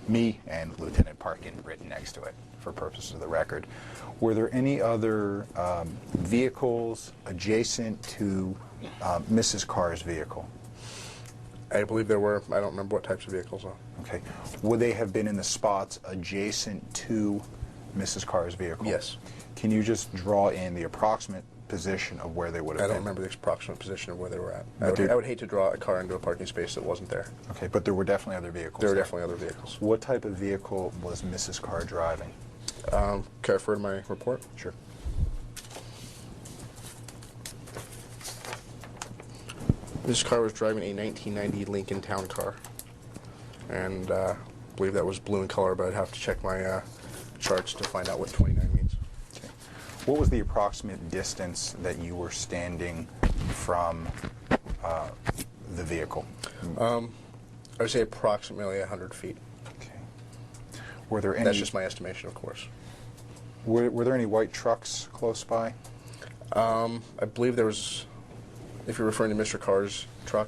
me and Lieutenant Parkin written next to it for purposes of the record. Were there any other vehicles adjacent to Mrs. Karr's vehicle? I believe there were. I don't remember what types of vehicles, though. Okay. Would they have been in the spots adjacent to Mrs. Karr's vehicle? Yes. Can you just draw in the approximate position of where they would have been? I don't remember the approximate position of where they were at. I would hate to draw a car into a parking space that wasn't there. Okay, but there were definitely other vehicles. There were definitely other vehicles. What type of vehicle was Mrs. Karr driving? Can I refer to my report? Sure. Mrs. Karr was driving a 1990 Lincoln Town Car, and I believe that was blue in color, but I'd have to check my charts to find out what 29 means. Okay. What was the approximate distance that you were standing from the vehicle? I would say approximately 100 feet. Okay. Were there any? That's just my estimation, of course. Were there any white trucks close by? I believe there was. If you're referring to Mr. Karr's truck,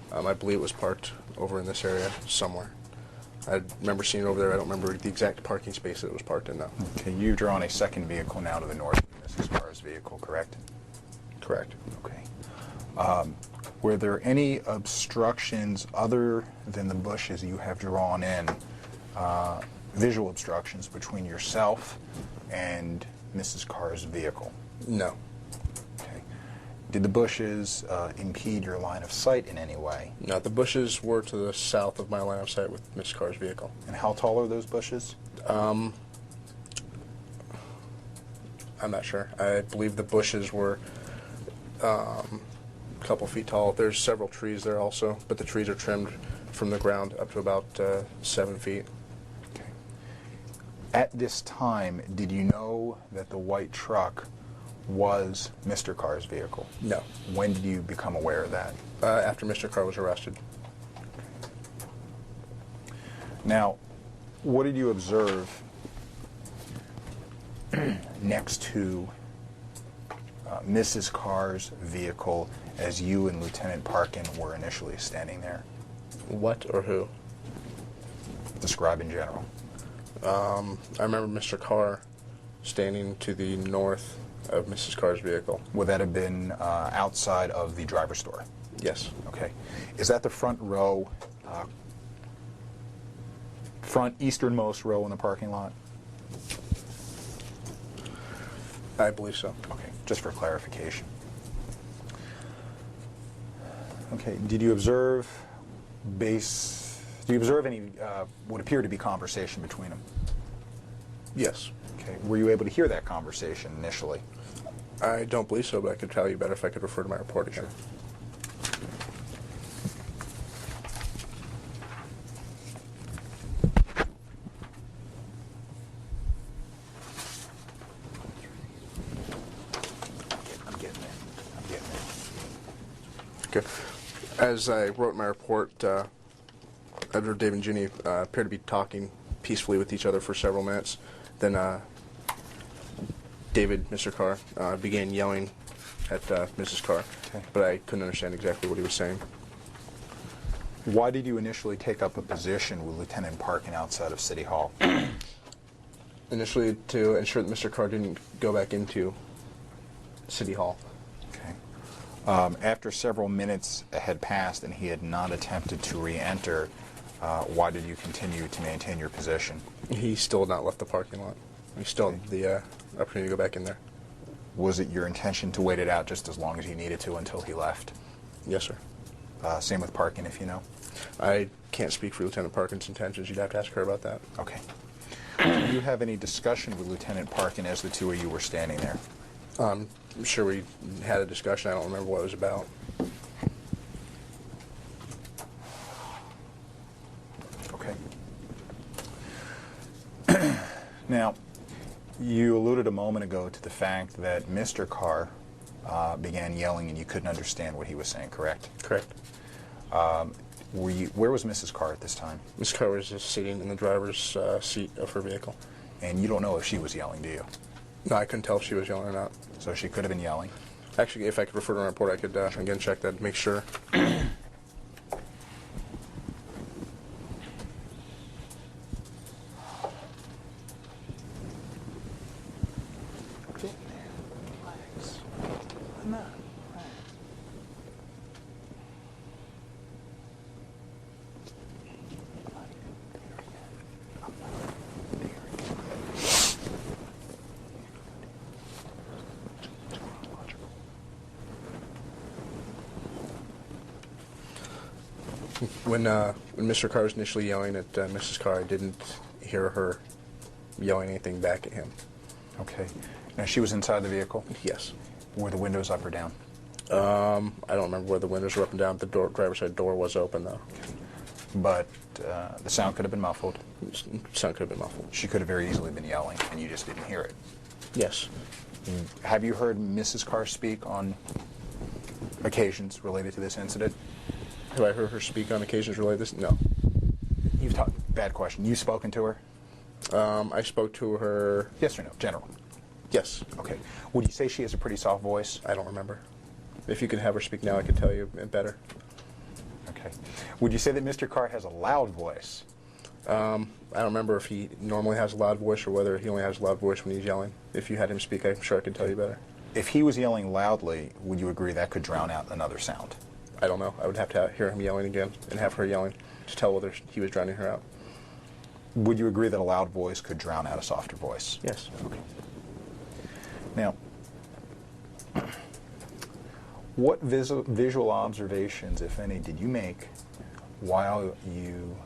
I believe it was parked over in this area somewhere. I remember seeing it over there. I don't remember the exact parking space that it was parked in, though. Okay, you've drawn a second vehicle now to the north of Mrs. Karr's vehicle, correct? Correct. Okay. Were there any obstructions other than the bushes you have drawn in, visual obstructions between yourself and Mrs. Karr's vehicle? No. Did the bushes impede your line of sight in any way? No, the bushes were to the south of my line of sight with Miss Karr's vehicle. And how tall are those bushes? I'm not sure. I believe the bushes were a couple feet tall. There's several trees there also, but the trees are trimmed from the ground up to about 7 feet. Okay. At this time, did you know that the white truck was Mr. Karr's vehicle? No. When did you become aware of that? After Mr. Karr was arrested. Now, what did you observe next to Mrs. Karr's vehicle as you and Lieutenant Parkin were initially standing there? What or who? Describe in general. I remember Mr. Karr standing to the north of Mrs. Karr's vehicle. Would that have been outside of the driver's door? Yes. Okay. Is that the front row, front easternmost row in the parking lot? I believe so. Okay, just for clarification. Okay, did you observe any what appeared to be conversation between them? Yes. Okay, were you able to hear that conversation initially? I don't believe so, but I could tell you better if I could refer to my report again. I'm getting there. Okay. As I wrote in my report, Edward, Dave, and Ginny appeared to be talking peacefully with each other for several minutes. Then David, Mr. Karr, began yelling at Mrs. Karr, but I couldn't understand exactly what he was saying. Why did you initially take up a position with Lieutenant Parkin outside of City Hall? Initially, to ensure that Mr. Karr didn't go back into City Hall. Okay. After several minutes had passed and he had not attempted to re-enter, why did you continue to maintain your position? He still had not left the parking lot. He still had the opportunity to go back in there. Was it your intention to wait it out just as long as you needed to until he left? Yes, sir. Same with Parkin, if you know? I can't speak for Lieutenant Parkin's intentions. You'd have to ask her about that. Okay. Did you have any discussion with Lieutenant Parkin as the two of you were standing there? I'm sure we had a discussion. I don't remember what it was about. Okay. Now, you alluded a moment ago to the fact that Mr. Karr began yelling and you couldn't understand what he was saying, correct? Correct. Where was Mrs. Karr at this time? Ms. Karr was just sitting in the driver's seat of her vehicle. And you don't know if she was yelling, do you? No, I couldn't tell if she was yelling or not. So she could have been yelling? Actually, if I could refer to my report, I could again check that, make sure. When Mr. Karr was initially yelling at Mrs. Karr, I didn't hear her yelling anything back at him. Okay. Now, she was inside the vehicle? Yes. Were the windows up or down? I don't remember whether the windows were up and down. The driver's side door was open, though. But the sound could have been muffled. The sound could have been muffled. She could have very easily been yelling, and you just didn't hear it. Yes. Have you heard Mrs. Karr speak on occasions related to this incident? Have I heard her speak on occasions related to this? No. You've talked. Bad question. You've spoken to her? I spoke to her. Yes or no? General. Yes. Okay. Would you say she has a pretty soft voice? I don't remember. If you could have her speak now, I could tell you better. Okay. Would you say that Mr. Karr has a loud voice? I don't remember if he normally has a loud voice or whether he only has a loud voice when he's yelling. If you had him speak, I'm sure I could tell you better. If he was yelling loudly, would you agree that could drown out another sound? I don't know. I would have to hear him yelling again and have her yelling to tell whether he was drowning her out. Would you agree that a loud voice could drown out a softer voice? Yes. Okay. Now, what visual observations, if any, did you make while you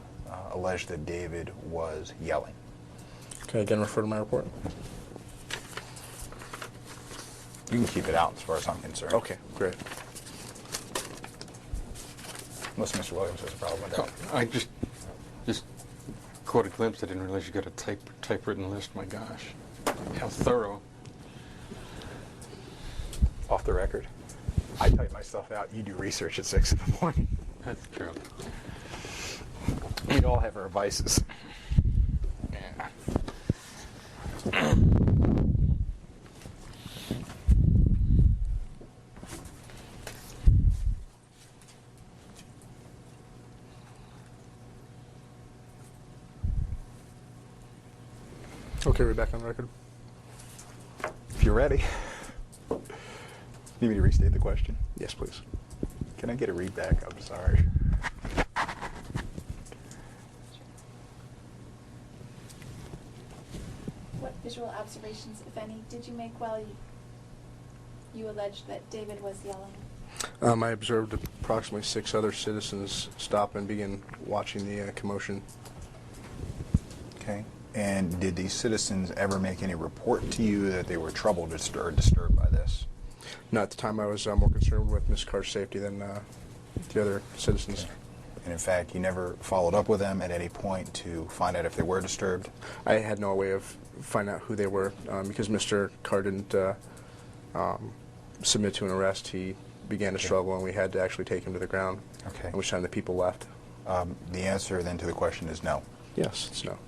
alleged that David was yelling? Can I again refer to my report? You can keep it out as far as I'm concerned. Okay, great. Unless Mr. Williams has a problem with that. I just caught a glimpse. I didn't realize you got a typewritten list. My gosh, how thorough. Off the record, I type my stuff out. You do research at 6 in the morning. That's true. We all have our vices. Yeah. Okay, we're back on the record. If you're ready. Need me to restate the question? Yes, please. Can I get a read back? I'm sorry. What visual observations, if any, did you make while you alleged that David was yelling? I observed approximately 6 other citizens stop and begin watching the commotion. Okay. And did these citizens ever make any report to you that they were troubled or disturbed by this? Not at the time. I was more concerned with Ms. Karr's safety than the other citizens. Okay. And in fact, you never followed up with them at any point to find out if they were disturbed? I had no way of finding out who they were because Mr. Karr didn't submit to an arrest. He began to struggle, and we had to actually take him to the ground. Okay. At which time the people left. The answer then to the question is no. Yes, it's no.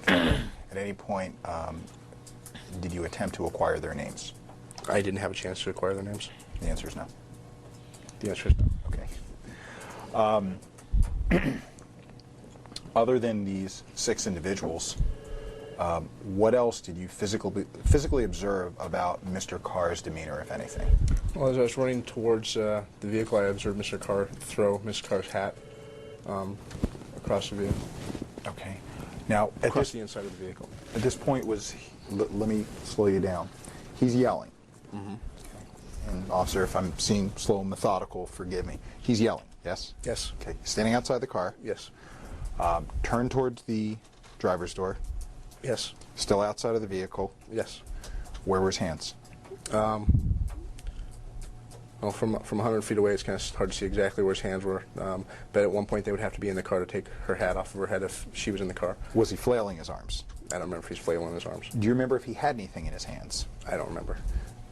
At any point, did you attempt to acquire their names? I didn't have a chance to acquire their names. The answer is no. The answer is no. Okay. Other than these 6 individuals, what else did you physically observe about Mr. Karr's demeanor, if anything? Well, as I was running towards the vehicle, I observed Mr. Karr throw Ms. Karr's hat across the vehicle. Okay. Now, Across the inside of the vehicle. At this point let me slow you down. He's yelling. Mm-hmm. Okay. And officer, if I'm seeing slow and methodical, forgive me. He's yelling, yes? Yes. Okay. Standing outside the car. Yes. Turn towards the driver's door. Yes. Still outside of the vehicle. Yes. Where were his hands? Well, from 100 feet away, it's kind of hard to see exactly where his hands were. But at one point, they would have to be in the car to take her hat off of her head if she was in the car. Was he flailing his arms? I don't remember if he's flailing his arms. Do you remember if he had anything in his hands? I don't remember.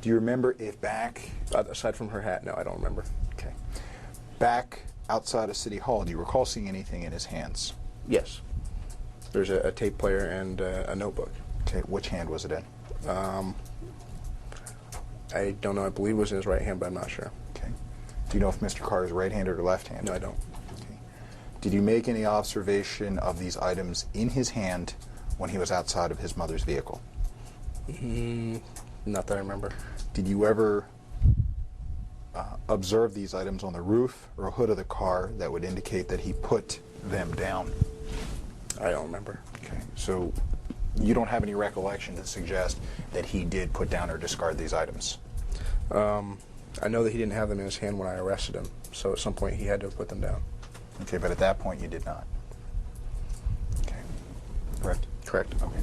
Do you remember if back... Aside from her hat, no, I don't remember. Okay. Back outside of City Hall, do you recall seeing anything in his hands? Yes. There's a tape player and a notebook. Okay. Which hand was it in? I don't know. I believe it was in his right hand, but I'm not sure. Okay. Do you know if Mr. Karr is right-handed or left-handed? No, I don't. Okay. Did you make any observation of these items in his hand when he was outside of his mother's vehicle? Not that I remember. Did you ever observe these items on the roof or hood of the car that would indicate that he put them down? I don't remember. Okay. So you don't have any recollection to suggest that he did put down or discard these items? I know that he didn't have them in his hand when I arrested him, so at some point he had to have put them down. Okay, but at that point you did not. Okay. Correct? Correct. Okay.